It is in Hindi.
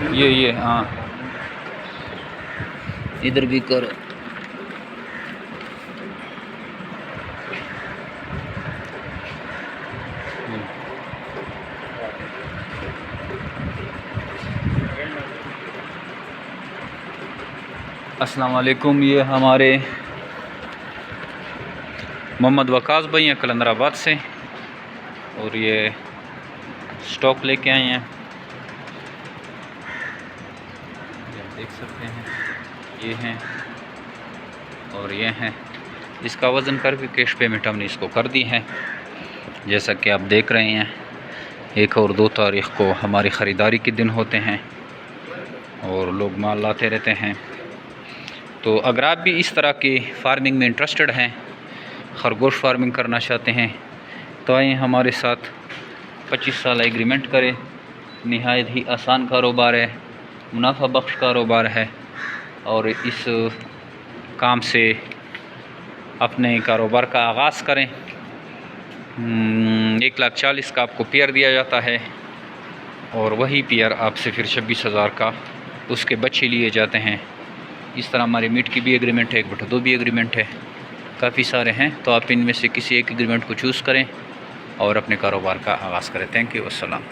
ये हाँ, इधर भी करो। अस्सलाम वालेकुम। ये हमारे मोहम्मद वकास भाई हैं कलंदराबाद से, और ये स्टॉक लेके आए हैं। ये आप देख सकते हैं, ये हैं और ये हैं। इसका वज़न करके कैश पेमेंट हमने इसको कर दी है, जैसा कि आप देख रहे हैं। 1 और 2 तारीख़ को हमारी ख़रीदारी के दिन होते हैं और लोग माल लाते रहते हैं। तो अगर आप भी इस तरह की फार्मिंग में इंटरेस्टेड हैं, खरगोश फार्मिंग करना चाहते हैं, तो आइए हमारे साथ 25 साल एग्रीमेंट करें। नहायत ही आसान कारोबार है, मुनाफा बख्श कारोबार है, और इस काम से अपने कारोबार का आगाज़ करें। 1,40,000 का आपको पेयर दिया जाता है, और वही पेयर आपसे फिर 26,000 का उसके बच्चे लिए जाते हैं। इस तरह हमारे मीट की भी एग्रीमेंट है, 1/2 भी एग्रीमेंट है, काफ़ी सारे हैं। तो आप इनमें से किसी एक एग्रीमेंट को चूज़ करें और अपने कारोबार का आगाज़ करें। थैंक यू, अस्सलाम।